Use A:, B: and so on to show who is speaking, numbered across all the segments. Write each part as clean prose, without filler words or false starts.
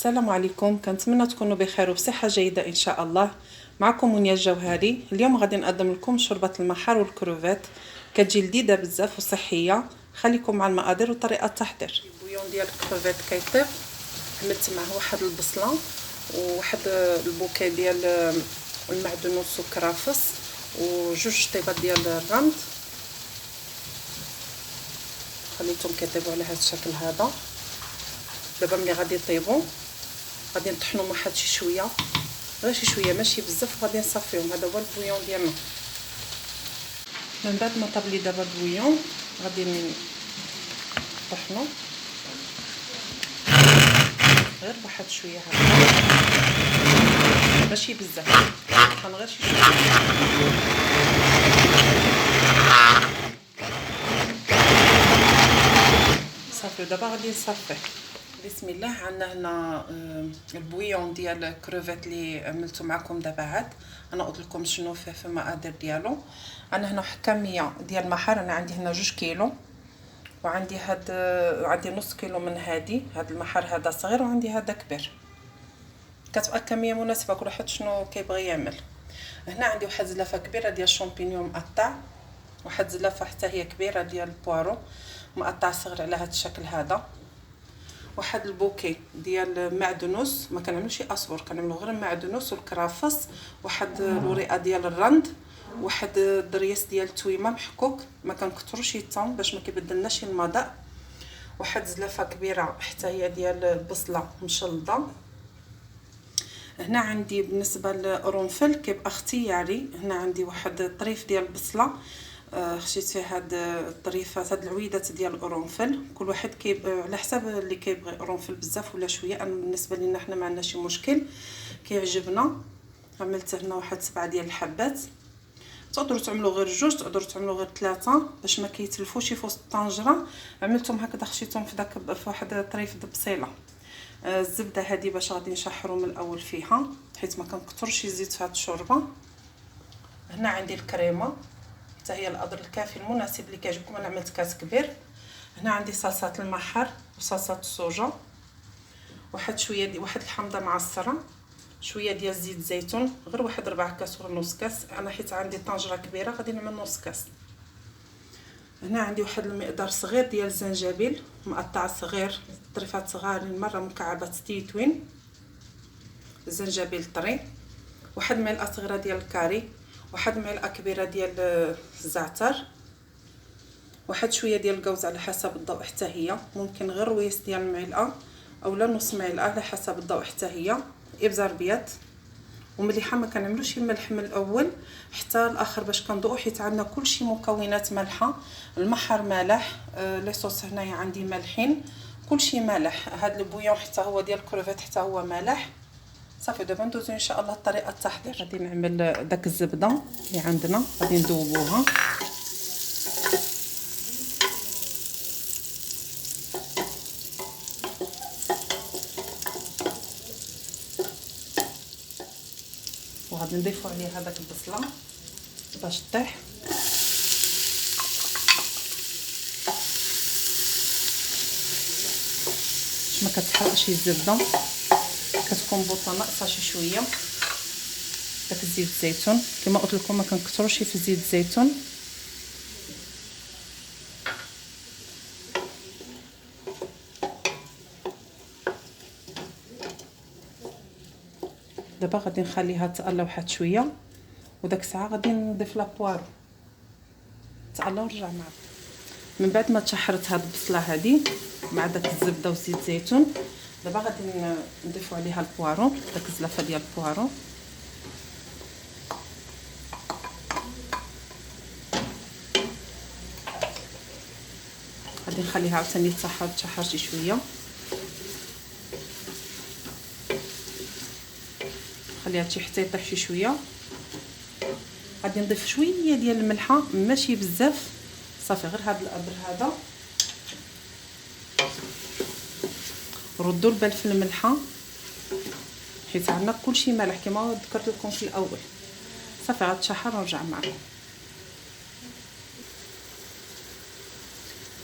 A: السلام عليكم، كنتمنى تكونوا بخير وبصحة جيدة إن شاء الله. معكم منيا الجوهري. اليوم غادي نقدم لكم شوربة المحار والكروفات، كتجي لذيذة بزاف وصحية. خليكم مع المقادير وطريقة التحضير. البويون ديال الكروفات كيطيب، عملت معه واحد البصلة وواحد البوكي ديال المعدنوس وكرافس وجوج طيبات ديال الرند. خليتهم كيطيبوا على هذا الشكل هذا. دابا ملي غادي يطيبوا غادي نطحنوا واحد شي شويه، غير شي شويه ماشي بزاف، وغادي نصفيهم. هذا هو البويون ديالنا. من بعد ما طاب لي دابا البويون غادي نطحنوا غير بواحد شويه هكا، ماشي بزاف، نطحن غير شي شويه. صافي دابا غادي نصفيه. بسم الله. عندنا هنا البويون ديال الكروفيت اللي عملته معكم دابا. عاد انا قلت لكم شنو فيه في المقادير ديالو. عندنا هنا كميه ديال المحار، انا عندي هنا 2 كيلو، وعندي عندي نص كيلو من هاد المحار هذا صغير، وعندي هذا كبير. كتبقى كميه مناسبه كل واحد شنو كيبغي يعمل. هنا عندي واحد زلافه كبيره ديال الشامبينيون مقطع، واحد زلافه حتى هي كبيره ديال البوارو مقطع صغير على هذا الشكل هذا، واحد البوكي ديال معدنوس، ما كنعملوش اصفر، كنعملو غير معدنوس والكرافس، واحد الورقه ديال الرند، واحد الدريس ديال التويمه محكوك، ما كنكثروش يتام باش ما كيبدلناش المذاق، واحد زلافه كبيره حتى هي ديال البصله مشلضه. هنا عندي بالنسبه للقرنفل كيبقى اختياري، هنا عندي واحد طريف ديال البصله، خشيت فيه هاد الطريفات، هاد العويدات ديال القرنفل. كل واحد على حساب اللي كيبغي قرنفل بزاف ولا شويه. انا بالنسبه لينا حنا ما عندناش مشكل، كيعجبنا. عملت هنا واحد 7 ديال الحبات. تقدروا تعملوا غير 2، تقدروا تعملوا غير 3 باش ما كيتلفوش في وسط الطنجره. عملتهم هكذا، خشيتهم في واحد الطريف د بصيله. الزبده هذه باش غادي نشحروا من الاول فيها، حيت ما كنكثرش الزيت في هاد الشوربه. هنا عندي الكريمه حتى هي القدر الكافي المناسب اللي كيعجبكم. انا عملت كاس كبير. هنا عندي صلصه المحار وصلصه الصوجه، واحد شويه واحد الحامضه معصره، شويه ديال زيت الزيتون، غير واحد 4 كاس ولا نص كاس. انا حيت عندي طنجره كبيره غادي نعمل نص كاس. هنا عندي واحد المقدار صغير ديال الزنجبيل مقطع صغير، طريفات صغارين مره مكعبات تيتوين، الزنجبيل طري، واحد معلقه صغيره ديال الكاري، واحد معلقه كبيره ديال الزعتر، واحد شويه ديال الجوز على حسب الذوق حتى هي، ممكن غير رويس ديال المعلقه اولا نص معلقه على حسب الذوق حتى هي. ابزار بيض ومليحه، ما كنعملوش الملح من الاول حتى الاخر باش كنذوقوا، حيت عندنا كلشي مكونات مالحه. المحار مالح، لي صوص هنايا عندي مالحين، كلشي مالح. هذا البويون حتى هو ديال الكروفيت حتى هو مالح. صافي دابا ندوزو ان شاء الله طريقه التحضير. غادي نعمل داك الزبده اللي عندنا، غادي نذوبوها. وغادي نضيفوا عليها داك البصله باش طيح. باش ما كتحرقش الزبده، كتكون بوطه ناقصه شي شويه. داك زيت الزيتون كما قلت لكم ما كنكثروش في زيت الزيتون. دابا غادي نخليها تقلى واحد شويه، وداك الساعه غادي نضيف لها بوارو تقلى ونرجع معكم. من بعد ما تشحرت هاد البصله هذه مع داك الزبده وزيت الزيتون، دابا غادي نضيفوا عليها البوارو، داك الزلافه ديال البوارو. غادي نخليها عاوتاني تشحر شي شويه، خليها تشي حتى يطيح شي شويه. غادي نضيف شويه ديال الملحه ماشي بزاف، صافي غير هذا القدر هذا. ردوا البال في الملحه حيت عندنا كلشي مالح كما ذكرت لكم في الاول. صافي غتشحر ونرجع معكم.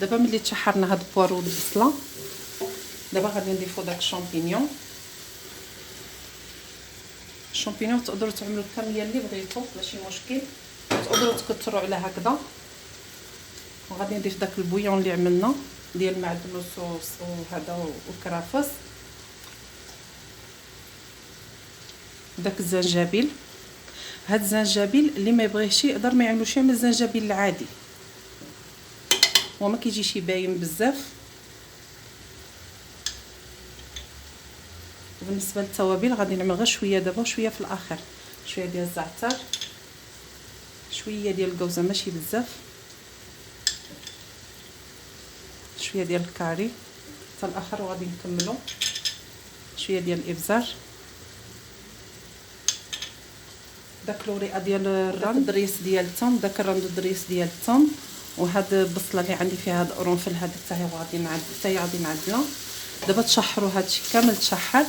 A: دابا ملي تشحرنا هاد البوارو والبصله، دابا غادي نضيفو داك الشامبينيون الشامبينيون تقدروا تعملوا الكميه اللي بغيتو ماشي مشكل، تقدروا تكثروا على هكذا. وغادي نضيف داك البويون اللي عملنا ديال معدنوس وهذا وكرافس، داك الزنجبيل. هاد الزنجبيل اللي ما يبغيهش يقدر ما يعملوش من الزنجبيل العادي، وما كيجيش باين بزاف. وبالنسبه للتوابل غادي نعمل غير شويه دابا وشويه في الاخر، شويه ديال الزعتر، شويه ديال الكوزه ماشي بزاف، شويه ديال الكاري حتى الاخر، وغادي نكملوا شويه ديال الابزار، داك لوريئه ديال الرند، الدريس ديال الثوم، داك الرند الدريس ديال الثوم، وهاد البصله اللي عندي فيها هاد القرنفل هذا حتى هي غادي نعد حتى هي غادي نعدلها. دابا تشحروا هادشي كامل، تشحر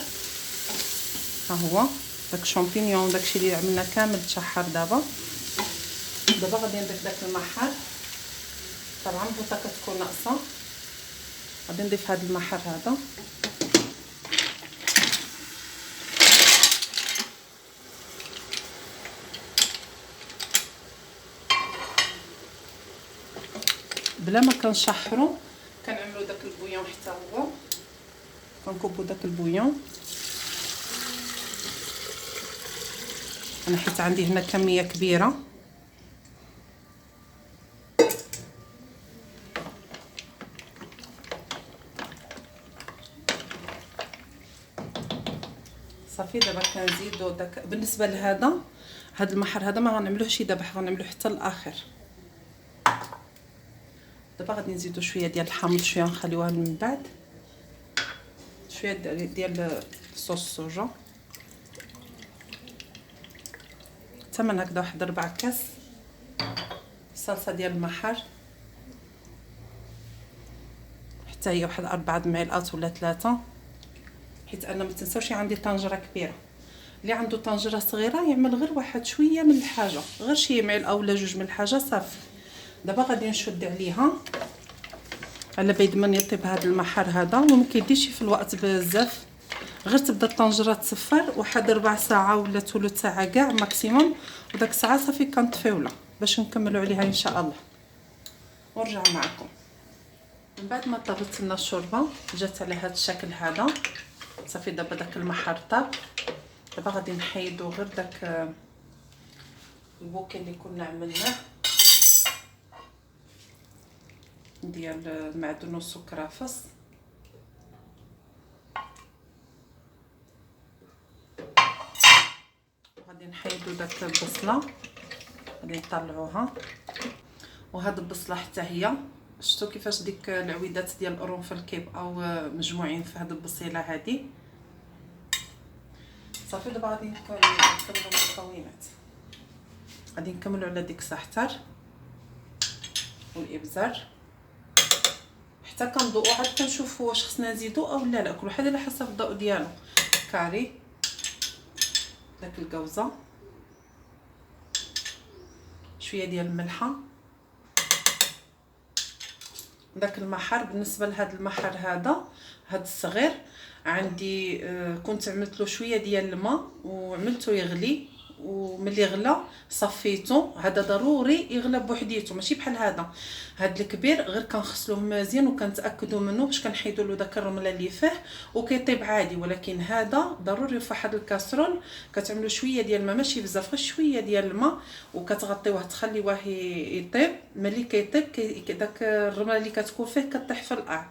A: ها هو داك الشامبينيون داكشي اللي عملنا كامل تشحر. دابا غادي نضيف داك المحار، طبعا البوطه كتكون ناقصه، غادي نضيف هاد المحار هذا. بلا ما كنشحروا كنعملوا داك البويون حتى هو، كنكبوا داك البويون. انا حيت عندي هنا كميه كبيره، صافي. دابا كنزيدوا داك بالنسبه لهذا هاد المحر هذا ما غنعملوهش يذبح، غنعملوه حتى الاخر. دابا غادي نزيدوا شويه ديال الحامض، شويه نخليوها من بعد، شويه ديال صوص الصوجا ثمن هكذا، واحد 4 كاس. الصلصه ديال المحر حتى هي واحد 4 معالق ولا 3، حيت انا ما تنساوش عندي طنجره كبيره. اللي عنده طنجره صغيره يعمل غير واحد شويه من الحاجه، غير شي معلقه ولا 2 من الحاجه صافي. دابا غادي نشد عليها على بيد من يطيب هذا المحر هذا، وما كيديش في الوقت بزاف، غير تبدا الطنجره تصفر واحد 4 ساعه ولا ثلث ساعه كاع ماكسيموم، وداك الساعه صافي كنطفيولا باش نكملوا عليها ان شاء الله. ونرجع معكم من بعد ما طابت لنا الشوربه، جات على هذا الشكل هذا صافي. دابا داك المحر طاب، دابا غادي نحيدو غير داك البوكي اللي كنا عملناه ديال المعدنوس وكرافس. غادي نحيدو داك البصله، غادي نطلعوها. وهاد البصله حتى هي شفتوا كيفاش ديك العويدات ديال القرنفل كيبقاو مجموعين في هاد البصيله هادي صافي. دابا غادي نكملوا المكونات، غادي نكملوا على ديك الزعتر والابزار حتى كنضوءوا، عاد كنشوفوا واش خصنا نزيدو او لا، كل واحد على حسب الضوء ديالو. كاري، داك الكوزه، شويه ديال الملحه، داك المحر. بالنسبه لهذا المحر هذا الصغير عندي كنت عملت له شويه ديال الماء وعملته يغلي، وملي غلا صفيته. هذا ضروري يغلى بوحديته ماشي بحال هذا الكبير، غير كنغسلوه مزيان وكنتاكدوا منه باش كنحيدوا له داك الرمله اللي فيه وكيطيب عادي. ولكن هذا ضروري في واحد الكاسرول كتعملوا شويه ديال الماء ماشي بزاف، غير شويه ديال الماء، وكتغطيوه تخليوه يطيب. ملي كيطيب داك الرمله اللي كتكون فيه كطيح في القاع،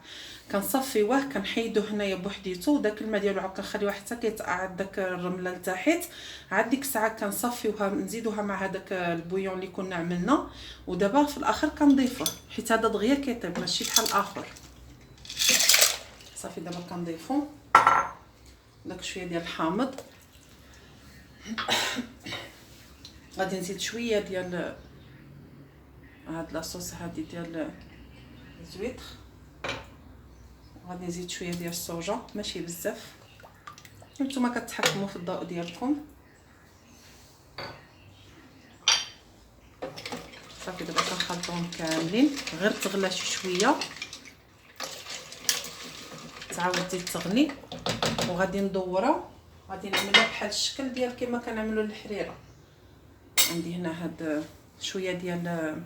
A: كنصفيوه كنحيدوه هنايا بوحديته، وداك الماء ديالو عاد كنخليوه حتى كيتقعد داك الرمله لتحت. عاد ديك الساعه كنصفيوها نزيدوها مع هذاك البويون اللي كنا عملنا، ودابا في الاخر كنضيفوه حيت هذا دغيا كيطيب ماشي بحال الاخر. صافي دابا كنضيفو داك شويه ديال الحامض، غادي نزيد شويه ديال هاد لاصوص هادي ديال الزويتر، غادي نزيد شويه ديال الصوجا ماشي بزاف، نتوما كتحكموا في الضوء ديالكم. صافي دابا كنخلطوهم كاملين، غير تغلى شي شويه تعاود تزيد تغلي، وغادي ندورها غادي نعملها بحال الشكل ديال كما كنعملوا الحريره. عندي هنا هاد شويه ديال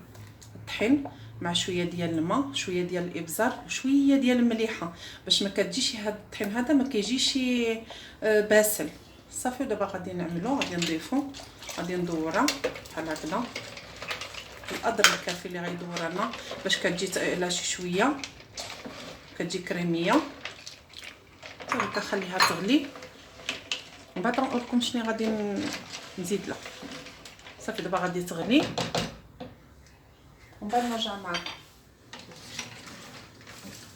A: الطحين مع شويه ديال الماء، شويه ديال الابزار وشويه ديال المليحه باش ما كتجيش هاد الطحين هذا ما كيجيش باسل. صافي دابا غادي نعملو، غادي نضيفو، غادي ندورها بحال هكذا القدر الكافي اللي غيدور لنا باش كتجي تقيله شي شويه، كتجي كريميه. صافي كنخليها تغلي ومن بعد نقول لكم شنو غادي نزيد لها. صافي دابا غادي تغلي ومن بعد نرجع معكم.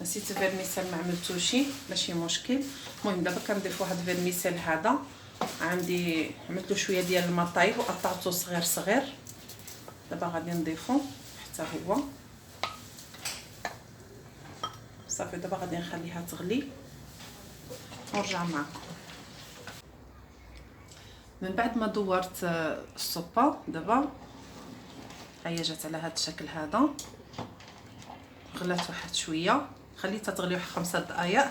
A: نسيت الفيرميسيل ما عملتوش، ماشي مشكل. المهم دابا كنضيف واحد الفيرميسيل هذا عندي، عملت شويه ديال الماء طايب وقطعته صغير صغير. دابا غادي نضيفو حتى هو. صافي دابا غادي نخليها تغلي ونرجع معكم. من بعد ما دورت الصوبه دابا هي جات على هذا الشكل هذا، غلات واحد شويه، خليتها تغلي واحد 5 دقائق.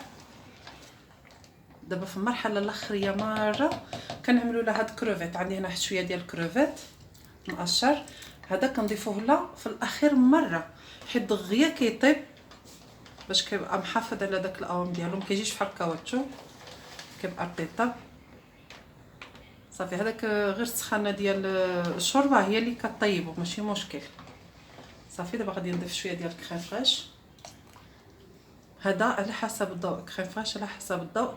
A: دابا في المرحله الاخريه مره كنعملوا لها هاد كروفيت. عندي هنا واحد شويه ديال الكروفيت مقشر، هذا كنضيفوه لها في الاخير مره حيت دغيا كيطيب باش كيبقى محافظ على داك القوام ديالو، ما كيجيش بحال الكاوتشو، كيبقى رطيب. صافي هذاك غير السخانه ديال الشوربه هي اللي كطيبو، ماشي مشكل. صافي دابا غادي نضيف شويه ديال الكريم فريش، هذا على حسب الذوق، كريم فريش على حسب الذوق،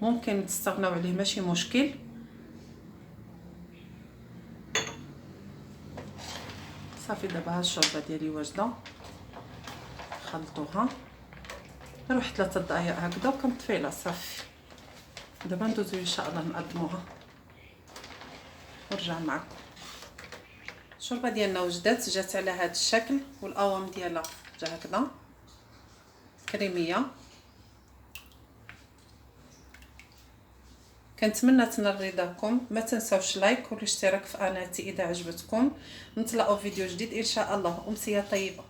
A: ممكن تستغناو عليه ماشي مشكل. صافي دابا ها الشوربه ديالي واجده، خلطوها غير واحد 3 دقائق هكذا وكنطفيلها. صافي دابا ندوزو ان شاء الله نقدموها ونرجع معكم. الشوربه ديالنا وجدات، جات على هذا الشكل والقوام ديالها جا هكذا كريميه. كنتمنى تنال رضاكم، ما تنساوش لايك والاشتراك في قناتي اذا عجبتكم. نتلاقاو في فيديو جديد ان شاء الله. امسيه طيبه.